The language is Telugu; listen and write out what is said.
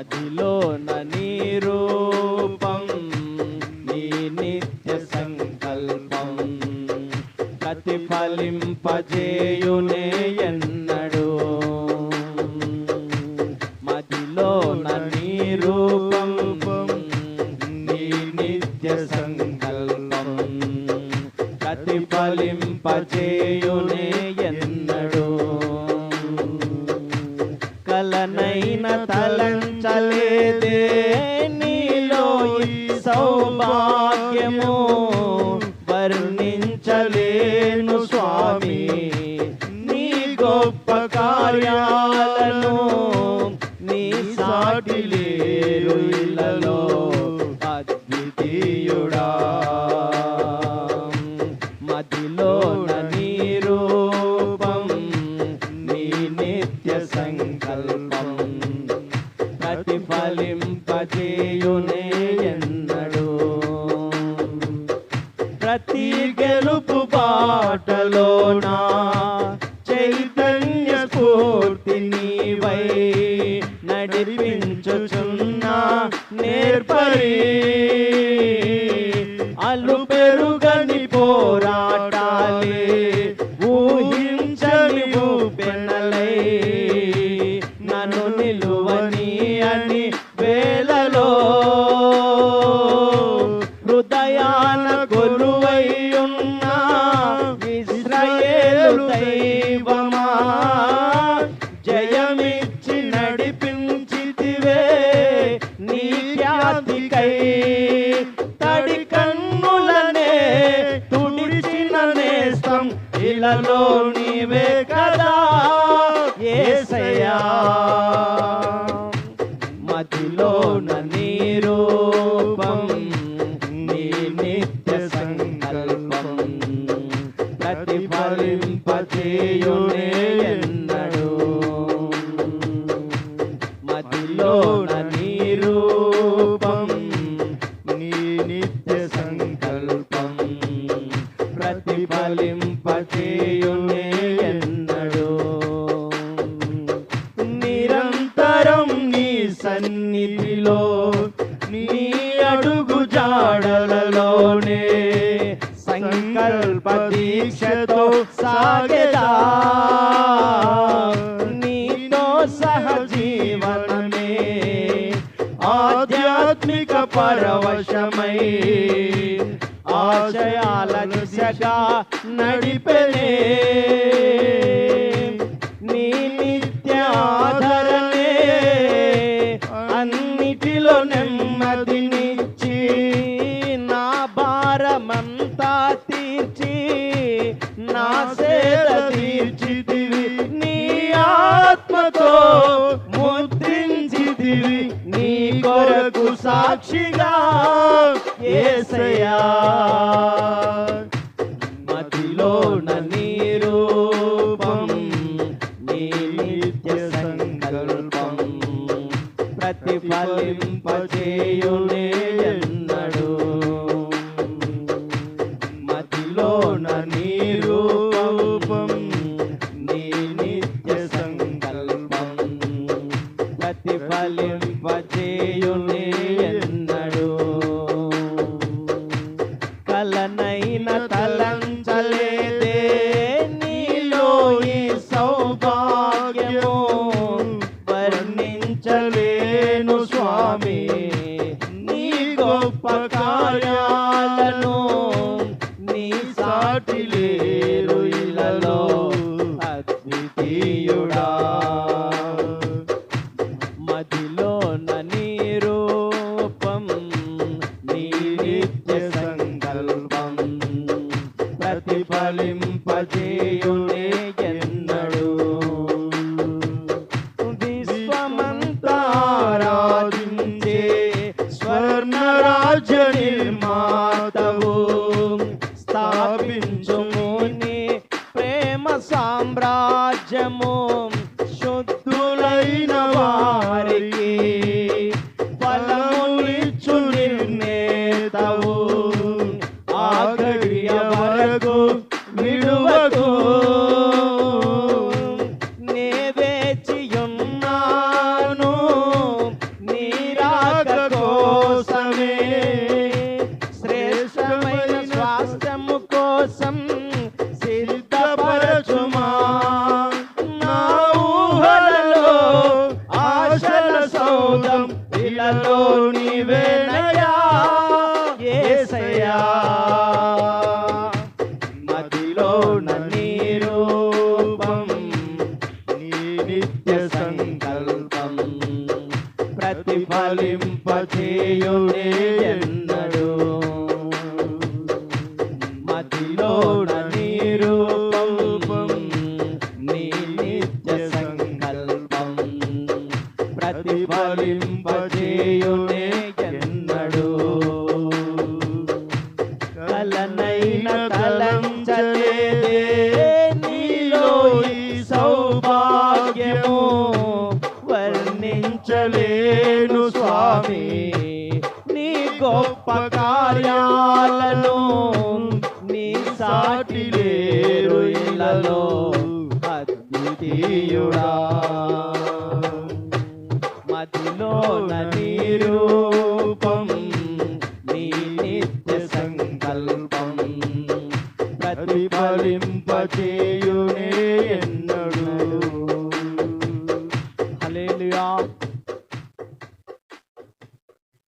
మదిలోన నీ రూపం నీ నిత్య సంకల్పం ప్రతిఫలింపజేయునే ఎన్నడు మదిలోన నీ రూపం నీ నిత్య సంకల్పం ప్రతిఫలింపజేయునే ఎన్నడు కలనైన తలంచలేదే నీలో ఈ సౌభాగ్యము వర్ణించలేను స్వామి నీ గొప్ప కార్యాలను నీ సాటి లేరు ఇలలో అద్వితీయుడా మదిలోన నీ రూపం నీ నిత్య సంకల్పం ప్రతిఫలింపజేయునే ఎన్నడు ప్రతి గెలుపు బాటలోనా చైతన్య స్ఫూర్తి నీవై నడిపించుచున్న నేర్పరి అలు పెరుగని పోరాటాలే ఊహించని పెనలై నన్ను నిలువని అని వేలలో హృదయాన కొలువై ఉన్న ఇశ్రాయేలు దైవమా జయమిచ్చి నడిపించితివే నీ ఖ్యాతికై తడి కన్నులనే తుడిచిన నేస్తం ఇలలో నీవే కదా యేసయ్యా మదిలోన నీ రూపం నీ నిత్య సంకల్పం ప్రతిఫలింపజేయునే ఎన్నడు మదిలోన నీ రూపం నీ నిత్య సంకల్పం ప్రతిఫలింపజేయునే ఎన్నడు నిరంతరం నీ సన్నిధిలో నీ అడుగు జాడలలోనే సంకల్ప దీక్షతో సాగెదా నీతో సహజీవనమే ఆధ్యాత్మిక పరవశమై ఆశయాల దిశగా నడిపెనే నీ నిత్య ఆదరణే అన్నిటిలో నెమ్మదినిచ్చి నా భారమంతా తీర్చి నా సేద తీర్చితివి నీ ఆత్మతో ముద్రించితివి నీ కొరకు సాక్షిగా యేసయ్యా మదిలోన నీ రూపం నీ నిత్య సంకల్పం ప్రతిఫలింపజేయునే ఎన్నడు మదిలోన నీ రూపం నీ నిత్య సంకల్పం ప్రతిఫలింపజేయునే ఎన్నడు కలనైన తలంచలేదే నీలో ఈ సౌభాగ్యము వర్ణించలేను స్వామి నీ గొప్ప కార్యాలను నీ సాటి లేరు ఇలలో అద్వితీయుడా మదిలోన నీ రూపం నీ నిత్య సంకల్పం ప్రతిఫలింపజేయునే ఎన్నడు విశ్వమంతా ఆరాధించే స్వర్ణరాజ్య నిర్మాతవు స్థాపించుము నీ ప్రేమ సామ్రాజ్యము శుద్ధులైన వారికి ఆమోదం ఇలలో నీవేనయ్యా యేసయ్యా మదిలో నీ రూపం నీ నిత్య సంకల్పం ప్రతిఫలింపచేయునే ఎన్నడు మదిలో నీ రూపం నీ నిత్య సంకల్పం ప్రతిఫలింపచేయునే ఎన్నడు కలనైన తలంచలేదే నీలో ఈ సౌభాగ్యము వర్ణించలేను స్వామి నీ గొప్ప కార్యాలను నీ సాటి లేరు ఇలలో అద్వితీయుడా మదిలో నీ రూపం నీ నిత్య సంకల్పం ప్రతిఫలింపచేయు